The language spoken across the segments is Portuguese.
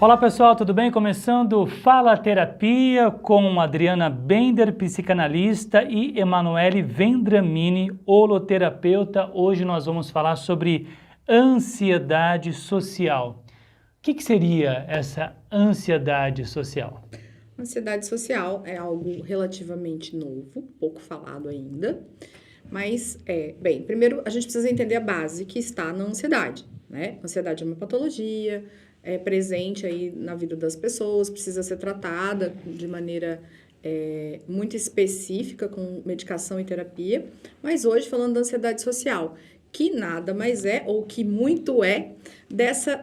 Olá pessoal, tudo bem? Começando o Fala Terapia com Adriana Bender, psicanalista, e Emanuele Vendramini, holoterapeuta. Hoje nós vamos falar sobre ansiedade social. O que seria essa ansiedade social? Ansiedade social é algo relativamente novo, pouco falado ainda, mas primeiro a gente precisa entender a base que está na ansiedade, né? A ansiedade é uma patologia, é presente aí na vida das pessoas, precisa ser tratada de maneira muito específica com medicação e terapia, mas hoje falando da ansiedade social, que nada mais é, ou que muito é,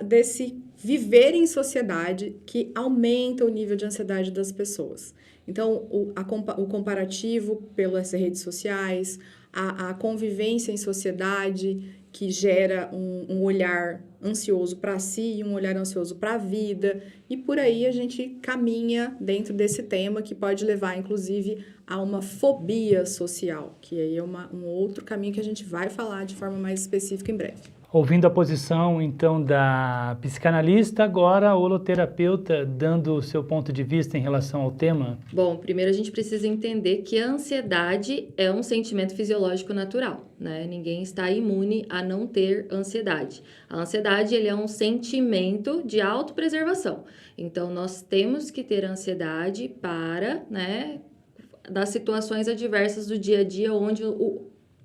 desse viver em sociedade que aumenta o nível de ansiedade das pessoas. Então, o comparativo pelas redes sociais, a convivência em sociedade que gera um olhar ansioso para si e um olhar ansioso para a vida, e por aí a gente caminha dentro desse tema que pode levar, inclusive, a uma fobia social, que aí é um outro caminho que a gente vai falar de forma mais específica em breve. Ouvindo a posição, então, da psicanalista, agora a holoterapeuta dando o seu ponto de vista em relação ao tema. Bom, primeiro a gente precisa entender que a ansiedade é um sentimento fisiológico natural, né? Ninguém está imune a não ter ansiedade. A ansiedade, ele é um sentimento de autopreservação. Então, nós temos que ter ansiedade para, né, das situações adversas do dia a dia onde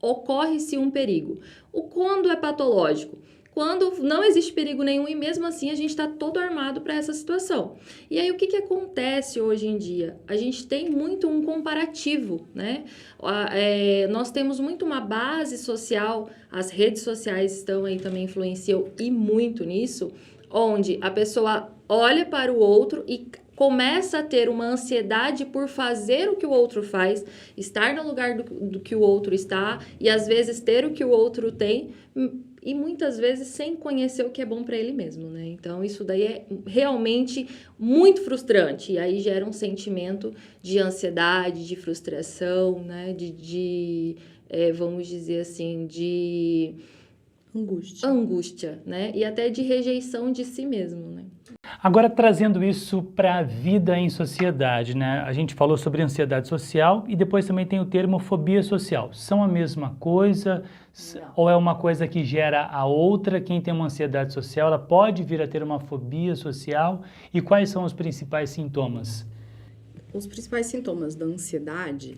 ocorre-se um perigo. Quando é patológico? Quando não existe perigo nenhum e mesmo assim a gente está todo armado para essa situação. E aí o que acontece hoje em dia? A gente tem muito um comparativo, né? Nós temos muito uma base social, as redes sociais estão aí também, influenciam e muito nisso, onde a pessoa olha para o outro e começa a ter uma ansiedade por fazer o que o outro faz, estar no lugar do que o outro está e às vezes ter o que o outro tem e muitas vezes sem conhecer o que é bom para ele mesmo, né? Então isso daí é realmente muito frustrante e aí gera um sentimento de ansiedade, de frustração, né? Vamos dizer assim, de angústia, né? E até de rejeição de si mesmo, né? Agora, trazendo isso para a vida em sociedade, né? A gente falou sobre ansiedade social e depois também tem o termo fobia social. São a mesma coisa? Não. Ou é uma coisa que gera a outra? Quem tem uma ansiedade social, ela pode vir a ter uma fobia social? E quais são os principais sintomas? Os principais sintomas da ansiedade,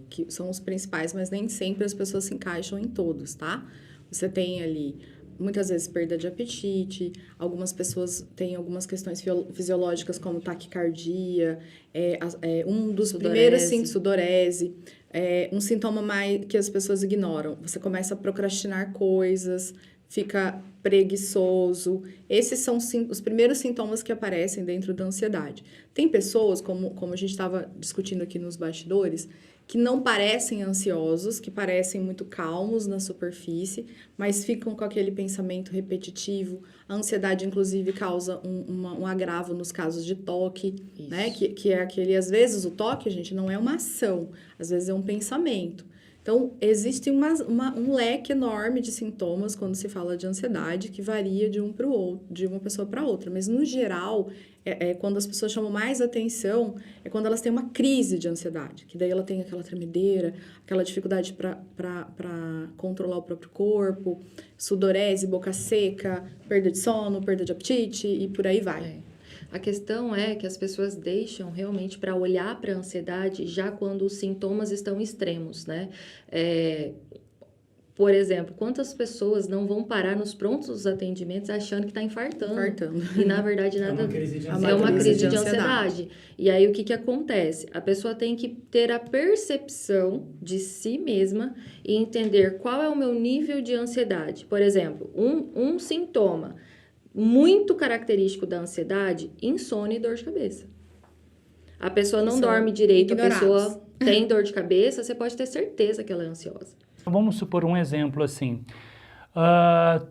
que são os principais, mas nem sempre as pessoas se encaixam em todos, tá? Você tem ali muitas vezes perda de apetite, algumas pessoas têm algumas questões fisiológicas como taquicardia, um dos primeiros sudorese, um sintoma mais que as pessoas ignoram. Você começa a procrastinar coisas, fica preguiçoso. Esses são os primeiros sintomas que aparecem dentro da ansiedade. Tem pessoas, como a gente estava discutindo aqui nos bastidores, que não parecem ansiosos, que parecem muito calmos na superfície, mas ficam com aquele pensamento repetitivo. A ansiedade, inclusive, causa um agravo nos casos de toque, né? Que é aquele, às vezes, o toque, gente, não é uma ação, às vezes é um pensamento. Então, existe um leque enorme de sintomas quando se fala de ansiedade, que varia de uma pessoa para outra. Mas, no geral, quando as pessoas chamam mais atenção, é quando elas têm uma crise de ansiedade. Que daí ela tem aquela tremedeira, aquela dificuldade para controlar o próprio corpo, sudorese, boca seca, perda de sono, perda de apetite e por aí vai. A questão é que as pessoas deixam realmente para olhar para a ansiedade já quando os sintomas estão extremos, né? Por exemplo, quantas pessoas não vão parar nos prontos atendimentos achando que está infartando? E, na verdade, nada... É uma crise de ansiedade. E aí, o que acontece? A pessoa tem que ter a percepção de si mesma e entender qual é o meu nível de ansiedade. Por exemplo, um sintoma muito característico da ansiedade, insônia e dor de cabeça. A pessoa não dorme direito, ignorados. A pessoa tem dor de cabeça, você pode ter certeza que ela é ansiosa. Vamos supor um exemplo assim.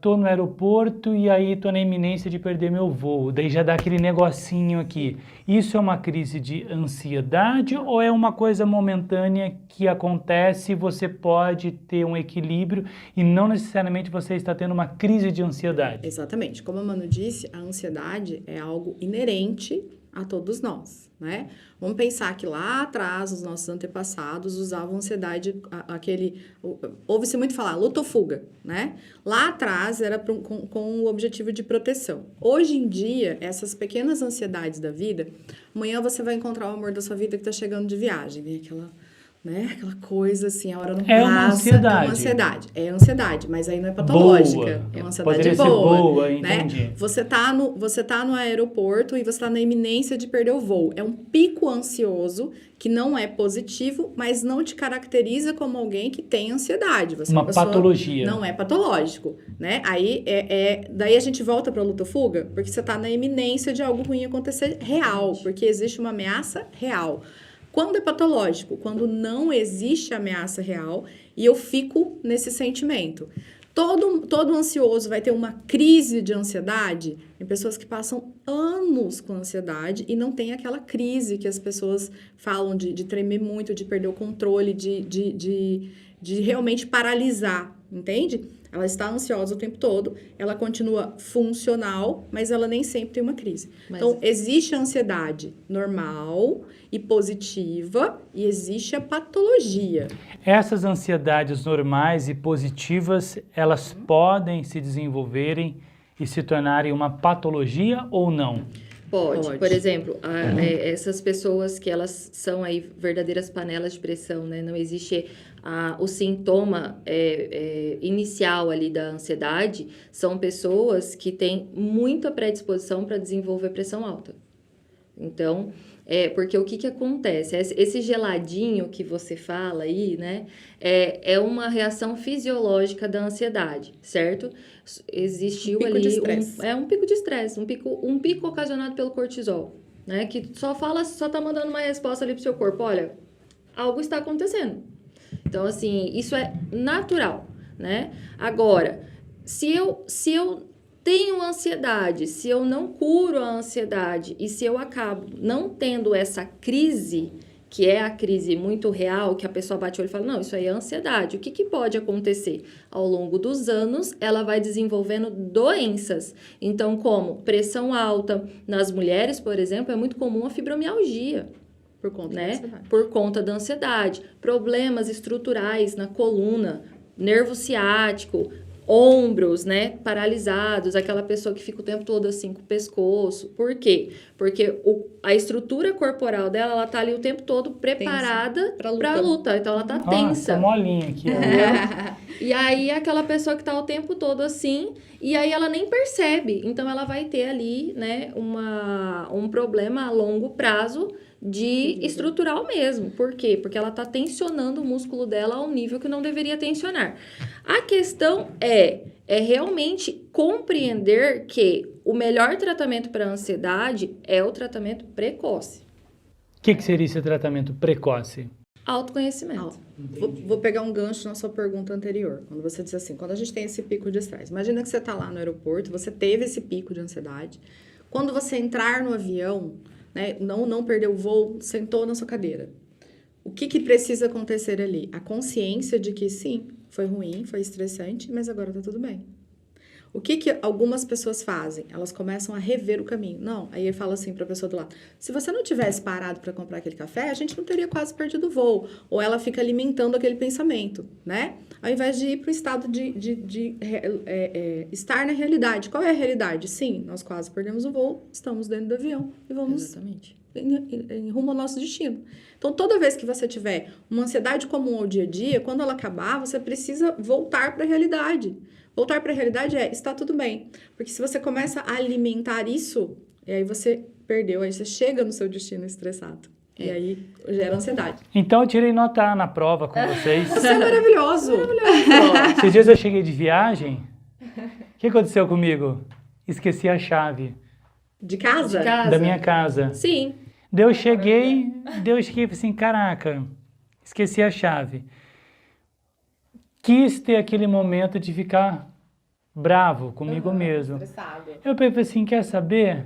tô no aeroporto e aí tô na iminência de perder meu voo. Daí já dá aquele negocinho aqui. Isso é uma crise de ansiedade ou é uma coisa momentânea que acontece e você pode ter um equilíbrio e não necessariamente você está tendo uma crise de ansiedade? Exatamente. Como a Manu disse, a ansiedade é algo inerente a todos nós, né? Vamos pensar que lá atrás, os nossos antepassados usavam ansiedade, ouve-se muito falar, luta ou fuga, né? Lá atrás era com o objetivo de proteção. Hoje em dia, essas pequenas ansiedades da vida, amanhã você vai encontrar o amor da sua vida que está chegando de viagem, vem aquela... né? Aquela coisa assim, a hora não É uma passa, ansiedade. é uma ansiedade. É ansiedade, mas aí não é patológica. Boa. É uma ansiedade Poderia ser boa, boa, né? entendi. Você tá no aeroporto e você tá na iminência de perder o voo. É um pico ansioso que não é positivo, mas não te caracteriza como alguém que tem ansiedade. Você é Uma pessoa- patologia. Não é patológico, né? Aí daí a gente volta para luta ou fuga, porque você tá na iminência de algo ruim acontecer real, porque existe uma ameaça real. Quando é patológico? Quando não existe ameaça real e eu fico nesse sentimento. Todo ansioso vai ter uma crise de ansiedade. Tem pessoas que passam anos com ansiedade e não tem aquela crise que as pessoas falam de tremer muito, de perder o controle, de realmente paralisar, entende? Ela está ansiosa o tempo todo, ela continua funcional, mas ela nem sempre tem uma crise. Mas- Então, existe a ansiedade normal e positiva e existe a patologia. Essas ansiedades normais e positivas, elas podem se desenvolverem e se tornarem uma patologia ou não? Pode. Pode. Por exemplo, essas pessoas que elas são aí verdadeiras panelas de pressão, né? Não existe o sintoma inicial ali da ansiedade, são pessoas que têm muita predisposição para desenvolver pressão alta. Então, porque o que acontece? Esse geladinho que você fala aí, né? É uma reação fisiológica da ansiedade, certo? Existiu pico ali de estresse. um pico de estresse, um pico ocasionado pelo cortisol, né? Que só tá mandando uma resposta ali pro seu corpo, olha, algo está acontecendo. Então, assim, isso é natural, né? Agora, se eu tenho ansiedade, se eu não curo a ansiedade e se eu acabo não tendo essa crise, que é a crise muito real, que a pessoa bate o olho e fala, não, isso aí é ansiedade. O que pode acontecer? Ao longo dos anos, ela vai desenvolvendo doenças. Então, como pressão alta, nas mulheres, por exemplo, é muito comum a fibromialgia. Por conta da Né? ansiedade. Por conta da ansiedade. Problemas estruturais na coluna, nervo ciático, ombros, né? Paralisados, aquela pessoa que fica o tempo todo assim com o pescoço. Por quê? Porque a estrutura corporal dela, ela tá ali o tempo todo preparada Pra luta. pra luta. Então, ela tá tensa. Tá molinha aqui. Ó. E aí, aquela pessoa que tá o tempo todo assim, e aí ela nem percebe. Então, ela vai ter ali, né, um problema a longo prazo de estrutural mesmo. Por quê? Porque ela tá tensionando o músculo dela a um nível que não deveria tensionar. A questão é realmente compreender que o melhor tratamento para a ansiedade é o tratamento precoce. O que seria esse tratamento precoce? Autoconhecimento. Vou pegar um gancho na sua pergunta anterior. Quando você disse assim, quando a gente tem esse pico de estresse. Imagina que você está lá no aeroporto, você teve esse pico de ansiedade. Quando você entrar no avião, né, não perdeu o voo, sentou na sua cadeira. O que precisa acontecer ali? A consciência de que sim, foi ruim, foi estressante, mas agora tá tudo bem. O que algumas pessoas fazem? Elas começam a rever o caminho. Não, aí ele fala assim para a pessoa do lado, se você não tivesse parado para comprar aquele café, a gente não teria quase perdido o voo. Ou ela fica alimentando aquele pensamento, né? Ao invés de ir para o estado de estar na realidade. Qual é a realidade? Sim, nós quase perdemos o voo, estamos dentro do avião e vamos Exatamente. em rumo ao nosso destino. Então, toda vez que você tiver uma ansiedade comum ao dia a dia, quando ela acabar, você precisa voltar para a realidade. Voltar para a realidade está tudo bem. Porque se você começa a alimentar isso, e aí você perdeu, aí você chega no seu destino estressado. E aí gera ansiedade. Então eu tirei nota A na prova com vocês. Isso é maravilhoso! Esses dias eu cheguei de viagem. O que aconteceu comigo? Esqueci a chave De casa? De casa. da minha casa. Sim. Daí eu cheguei e falei assim, caraca, esqueci a chave. Quis ter aquele momento de ficar bravo comigo mesmo. Estressado. Eu pensei assim, quer saber?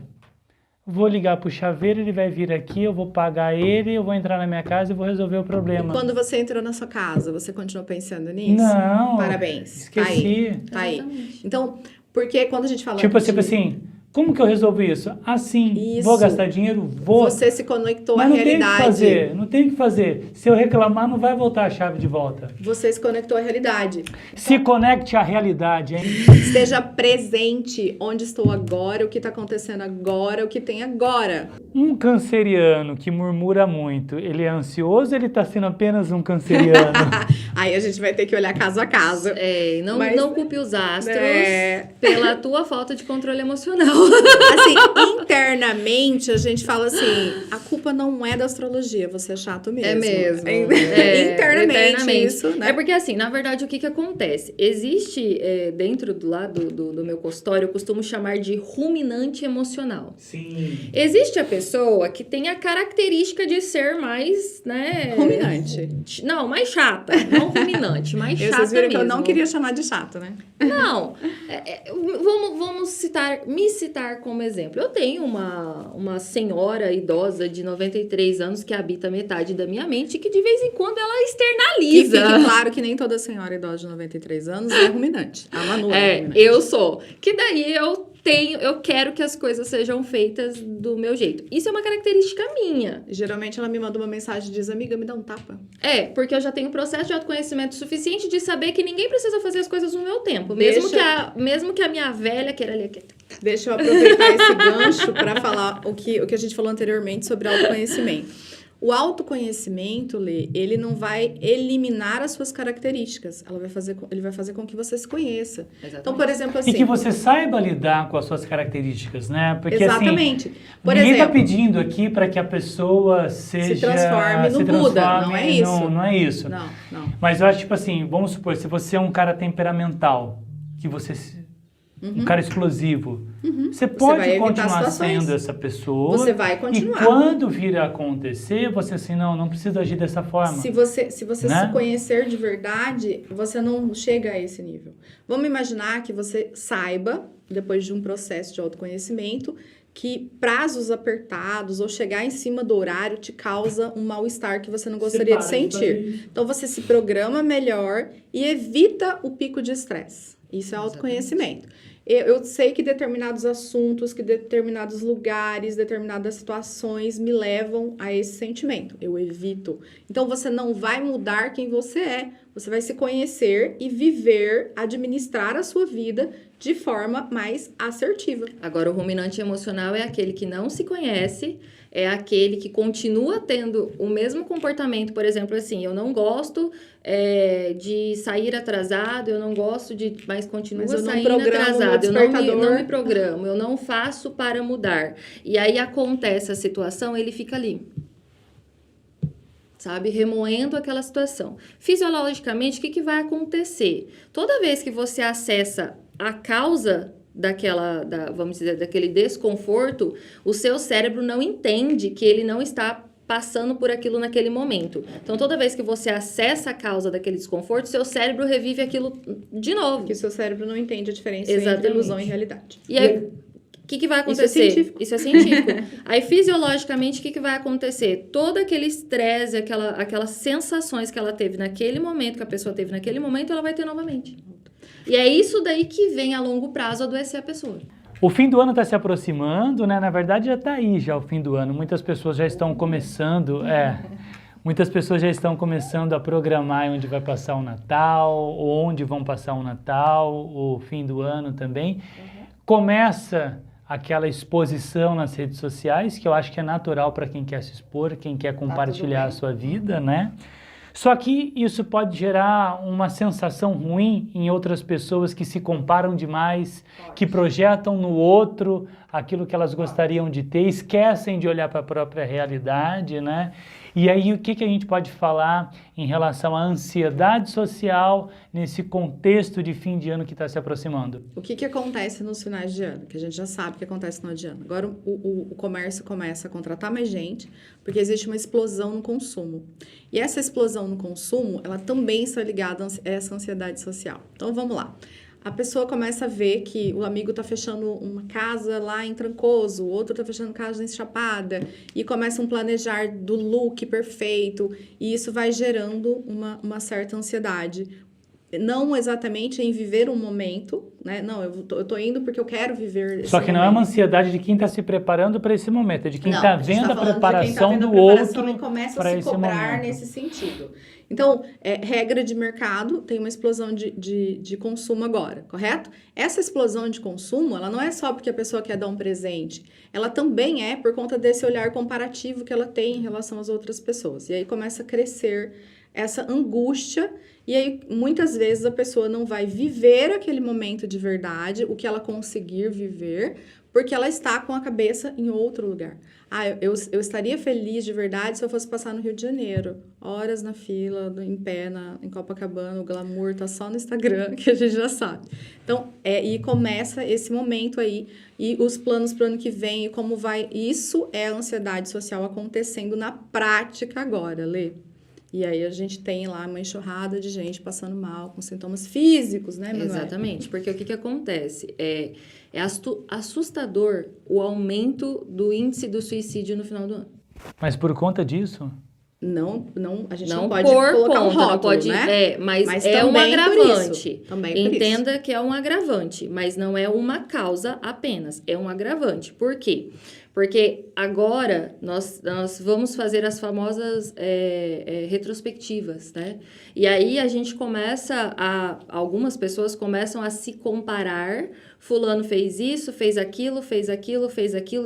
Vou ligar pro chaveiro, ele vai vir aqui, eu vou pagar ele, eu vou entrar na minha casa e vou resolver o E problema. quando você entrou na sua casa, você continuou pensando nisso? Não. Parabéns. Esqueci. Tá aí. Exatamente. Então, porque quando a gente fala Tipo de... assim, como que eu resolvo isso? Assim, Isso. vou gastar dinheiro? Vou. Você se conectou à Mas não tem o que realidade. fazer, não tem o que fazer. Se eu reclamar, não vai voltar a chave de volta. Você se conectou à realidade. Se conecte à realidade, hein? Esteja presente onde estou agora, o que está acontecendo agora, o que tem agora. Um canceriano que murmura muito, ele é ansioso ou ele está sendo apenas um canceriano? Aí a gente vai ter que olhar caso a caso. Não, Mas- não culpe os astros É. pela tua falta de controle emocional. Assim, internamente a gente fala assim, a culpa não é da astrologia, você é chato mesmo. É mesmo. Internamente isso, né? É porque, assim, na verdade, o que acontece? Existe, dentro do lado do meu consultório, eu costumo chamar de ruminante emocional. Sim. Existe a pessoa que tem a característica de ser mais, né... Ruminante. Não, mais chata. Não ruminante, mais chata Vocês viram mesmo. que eu não queria chamar de chato, né? Não, vamos me citar como exemplo. Eu tenho uma senhora idosa de 93 anos que habita metade da minha mente e que de vez em quando ela Que externaliza. fique claro que nem toda senhora idosa de 93 anos é ruminante. A Manu é ruminante. Eu sou. Que daí eu quero que as coisas sejam feitas do meu jeito. Isso é uma característica minha. Geralmente ela me manda uma mensagem e diz, amiga, me dá um tapa. Porque eu já tenho processo de autoconhecimento suficiente de saber que ninguém precisa fazer as coisas no meu tempo. Deixa- Mesmo que a minha velha queira ali... Deixa eu aproveitar esse gancho para falar o que a gente falou anteriormente sobre autoconhecimento. O autoconhecimento, Lê, ele não vai eliminar as suas características. Ele vai fazer com que você se conheça. Exatamente. Então, por exemplo, assim... E que você saiba lidar com as suas características, né? Porque Exatamente. assim, Por ninguém está exemplo, pedindo aqui para que a pessoa seja... se transforme no Buda, não é isso. Não é isso. Não. Mas eu acho, tipo assim, vamos supor, se você é um cara temperamental, que você... Um cara explosivo. Você vai pode evitar continuar situações. sendo essa pessoa. Você vai continuar. E quando vir a acontecer, você assim, não precisa agir dessa forma. Se você Né? se conhecer de verdade, você não chega a esse nível. Vamos imaginar que você saiba, depois de um processo de autoconhecimento, que prazos apertados ou chegar em cima do horário te causa um mal-estar que você não gostaria de sentir. Então, você se programa melhor e evita o pico de estresse. Isso é autoconhecimento. Eu sei que determinados assuntos, que determinados lugares, determinadas situações me levam a esse sentimento. Eu evito. Então, você não vai mudar quem você é. Você vai se conhecer e viver, administrar a sua vida de forma mais assertiva. Agora, o ruminante emocional é aquele que não se conhece, é aquele que continua tendo o mesmo comportamento. Por exemplo, assim, eu não gosto de sair atrasado, eu não gosto mas continua Mas eu não saindo programo meu atrasado, eu despertador. não me programo, eu não faço para mudar. E aí acontece a situação, ele fica ali. Sabe? Remoendo aquela situação. Fisiologicamente, o que vai acontecer? Toda vez que você acessa a causa vamos dizer, daquele desconforto, o seu cérebro não entende que ele não está passando por aquilo naquele momento. Então, toda vez que você acessa a causa daquele desconforto, seu cérebro revive aquilo de novo. Porque o seu cérebro não entende a diferença Exatamente. entre ilusão e realidade. E aí, o que vai acontecer? Isso é científico. Aí, fisiologicamente, o que vai acontecer? Todo aquele estresse, aquelas sensações que ela teve naquele momento, que a pessoa teve naquele momento, ela vai ter novamente. E é isso daí que vem a longo prazo adoecer a pessoa. O fim do ano está se aproximando, né? Na verdade, já está aí já o fim do ano. Muitas pessoas já estão começando... Muitas pessoas já estão começando a programar onde vai passar o Natal, ou onde vão passar o Natal, o fim do ano também. Começa aquela exposição nas redes sociais, que eu acho que é natural para quem quer se expor, quem quer compartilhar a sua vida, né? Só que isso pode gerar uma sensação ruim em outras pessoas que se comparam demais, que projetam no outro aquilo que elas gostariam de ter, esquecem de olhar para a própria realidade, né? E aí, o que a gente pode falar em relação à ansiedade social nesse contexto de fim de ano que está se aproximando? O que acontece nos finais de ano? Que a gente já sabe que acontece no final de ano. Agora, o comércio começa a contratar mais gente, porque existe uma explosão no consumo. E essa explosão no consumo, ela também está ligada a essa ansiedade social. Então, vamos lá. a pessoa começa a ver que o amigo tá fechando uma casa lá em Trancoso, o outro tá fechando casa em Chapada, e começa um planejar do look perfeito, e isso vai gerando uma certa ansiedade. Não exatamente em viver um momento, né? Não, eu tô indo porque eu quero viver esse Só que não é momento. uma ansiedade de quem está se preparando para esse momento, é de quem Não, está a gente vendo tá a falando de quem tá preparação vendo a do preparação outro e começa a para se esse cobrar momento. nesse sentido. Então, regra de mercado, tem uma explosão de consumo agora, correto? Essa explosão de consumo, ela não é só porque a pessoa quer dar um presente, ela também é por conta desse olhar comparativo que ela tem em relação às outras pessoas. E aí começa a crescer essa angústia, e aí muitas vezes a pessoa não vai viver aquele momento de verdade, o que ela conseguir viver, porque ela está com a cabeça em outro lugar. Ah, eu estaria feliz de verdade se eu fosse passar no Rio de Janeiro, horas na fila, em pé, em Copacabana, o glamour tá só no Instagram, que a gente já sabe. Então, e começa esse momento aí, e os planos para o ano que vem, e como vai... Isso é a ansiedade social acontecendo na prática agora, Lê. E aí a gente tem lá uma enxurrada de gente passando mal, com sintomas físicos, né, Manoel? Exatamente, porque o que acontece? É assustador o aumento do índice do suicídio no final do ano. Mas por conta disso, Não, a gente Não não pode por colocar um conta, rótulo, não pode, né? mas é um também por agravante. isso, também por isso. Entenda que é um agravante, mas não é uma causa apenas, é um agravante. Por quê? Porque agora nós vamos fazer as famosas retrospectivas, né? E aí a gente algumas pessoas começam a se comparar, fulano fez isso, fez aquilo,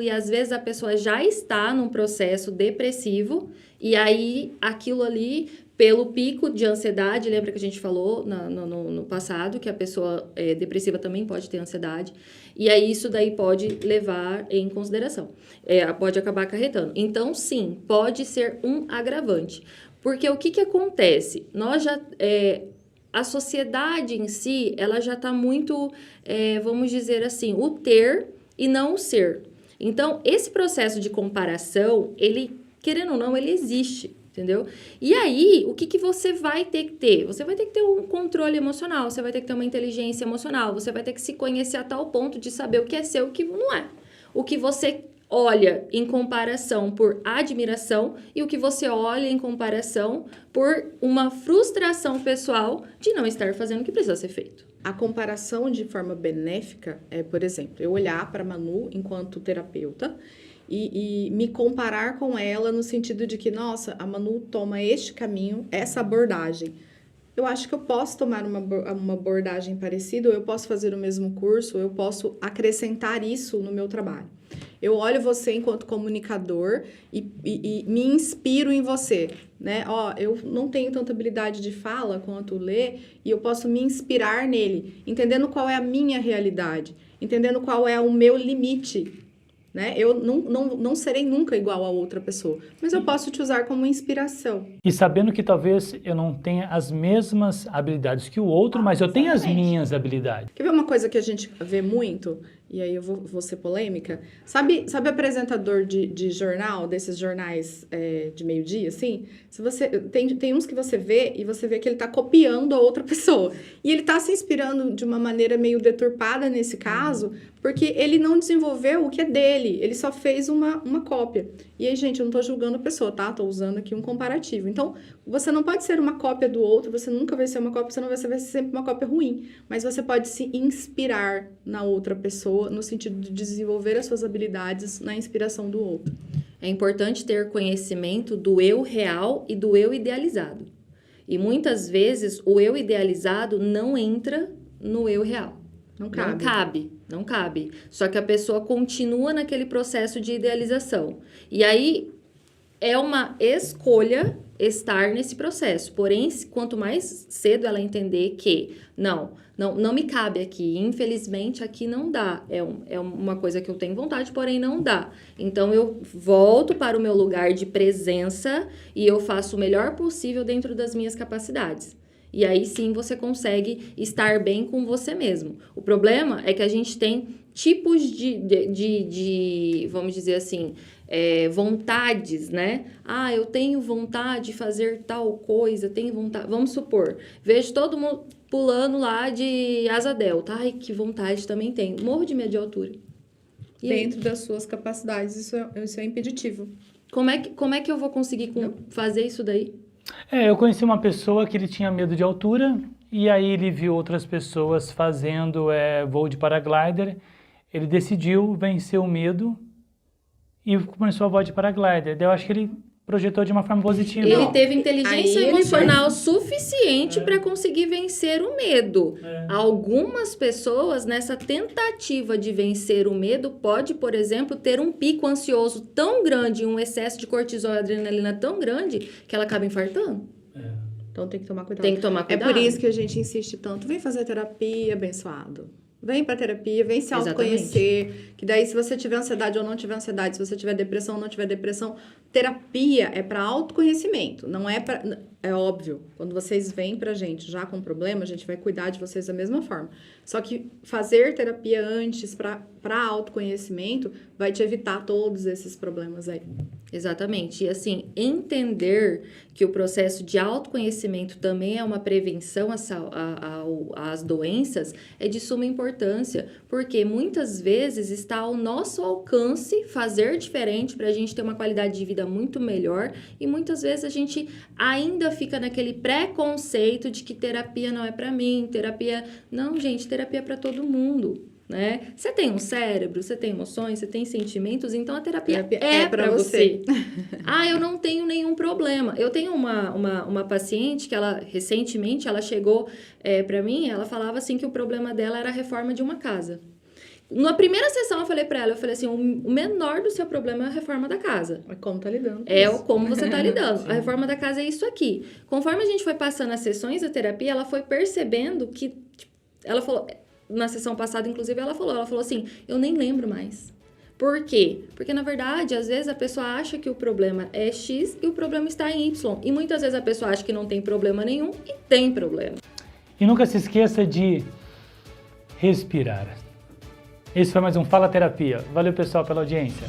e às vezes a pessoa já está num processo depressivo, e aí aquilo ali, pelo pico de ansiedade, lembra que a gente falou no passado, que a pessoa depressiva também pode ter ansiedade, e aí isso daí pode levar em consideração, pode acabar acarretando. Então, sim, pode ser um agravante. Porque o que acontece? A sociedade em si, ela já está muito, vamos dizer assim, o ter e não o ser. Então, esse processo de comparação, ele, querendo ou não, ele existe. Entendeu? E aí, o que você vai ter que ter? Você vai ter que ter um controle emocional, você vai ter que ter uma inteligência emocional, você vai ter que se conhecer a tal ponto de saber o que é seu e o que não é. O que você olha em comparação por admiração e o que você olha em comparação por uma frustração pessoal de não estar fazendo o que precisa ser feito. A comparação de forma benéfica é, por exemplo, eu olhar para a Manu enquanto terapeuta e me comparar com ela no sentido de que, nossa, a Manu toma este caminho, essa abordagem. Eu acho que eu posso tomar uma abordagem parecida, ou eu posso fazer o mesmo curso, ou eu posso acrescentar isso no meu trabalho. Eu olho você enquanto comunicador e me inspiro em você, né? Eu não tenho tanta habilidade de fala quanto ler, e eu posso me inspirar nele, entendendo qual é a minha realidade, entendendo qual é o meu limite, né? Eu não serei nunca igual a outra pessoa, mas eu posso te usar como inspiração. e sabendo que talvez eu não tenha as mesmas habilidades que o outro, mas eu tenho as minhas habilidades. Quer ver uma coisa que a gente vê muito? E aí eu vou ser polêmica. Sabe apresentador de jornal, desses jornais de meio-dia, assim? Se você tem uns que você vê e você vê que ele tá copiando a outra pessoa. E ele tá se inspirando de uma maneira meio deturpada nesse caso, porque ele não desenvolveu o que é dele. Ele só fez uma cópia. E aí, gente, eu não tô julgando a pessoa, tá? Tô usando aqui um comparativo. Então, você não pode ser uma cópia do outro, você nunca vai ser uma cópia, você não vai ser sempre uma cópia ruim. Mas você pode se inspirar na outra pessoa, no sentido de desenvolver as suas habilidades na inspiração do outro. É importante ter conhecimento do eu real e do eu idealizado. E muitas vezes o eu idealizado não entra no eu real. Não cabe. Só que a pessoa continua naquele processo de idealização. E aí é uma escolha estar nesse processo. Porém, quanto mais cedo ela entender que não me cabe aqui, infelizmente aqui não dá. É uma coisa que eu tenho vontade, porém não dá. Então eu volto para o meu lugar de presença e eu faço o melhor possível dentro das minhas capacidades. E aí sim você consegue estar bem com você mesmo. O problema é que a gente tem tipos de vamos dizer assim, vontades, né? Eu tenho vontade de fazer tal coisa, tenho vontade... Vamos supor, vejo todo mundo... pulando lá de asa delta. Ai, que vontade também tenho. Morro de medo de altura. E aí? Dentro das suas capacidades, isso é impeditivo. Como é que eu vou conseguir fazer isso daí? Eu conheci uma pessoa que ele tinha medo de altura e aí ele viu outras pessoas fazendo voo de paraglider. Ele decidiu vencer o medo e começou a voar de paraglider. Daí eu acho que ele projetou de uma forma positiva. Ele teve inteligência Aí ele emocional suficiente para conseguir vencer o medo. Algumas pessoas, nessa tentativa de vencer o medo, pode, por exemplo, ter um pico ansioso tão grande, um excesso de cortisol e adrenalina tão grande, que ela acaba infartando. Então tem que tomar cuidado. Tem que tomar cuidado. É por isso que a gente insiste tanto. Vem fazer terapia, abençoado. Vem pra terapia, vem se autoconhecer. Que daí, se você tiver ansiedade ou não tiver ansiedade, se você tiver depressão ou não tiver depressão, terapia é para autoconhecimento, não é para... É óbvio, quando vocês vêm pra gente já com problema, a gente vai cuidar de vocês da mesma forma. Só que fazer terapia antes para autoconhecimento vai te evitar todos esses problemas aí. Exatamente. E assim, entender que o processo de autoconhecimento também é uma prevenção às doenças é de suma importância, porque muitas vezes está ao nosso alcance fazer diferente para a gente ter uma qualidade de vida muito melhor e muitas vezes a gente ainda fica naquele preconceito de que terapia não é para mim, terapia... Não, gente, terapia é para todo mundo. Né? Você tem um cérebro, você tem emoções, você tem sentimentos, então a terapia é para você. Eu não tenho nenhum problema. Eu tenho uma paciente que recentemente ela chegou para mim, ela falava assim que o problema dela era a reforma de uma casa. Na primeira sessão eu falei para ela, assim, o menor do seu problema é a reforma da casa. É como tá lidando. Como você tá lidando. A reforma da casa é isso aqui. Conforme a gente foi passando as sessões da terapia, ela foi percebendo que, ela falou... Na sessão passada, inclusive, ela falou assim, eu nem lembro mais. Por quê? Porque, na verdade, às vezes a pessoa acha que o problema é X e o problema está em Y. E muitas vezes a pessoa acha que não tem problema nenhum e tem problema. E nunca se esqueça de respirar. Esse foi mais um Fala Terapia. Valeu, pessoal, pela audiência.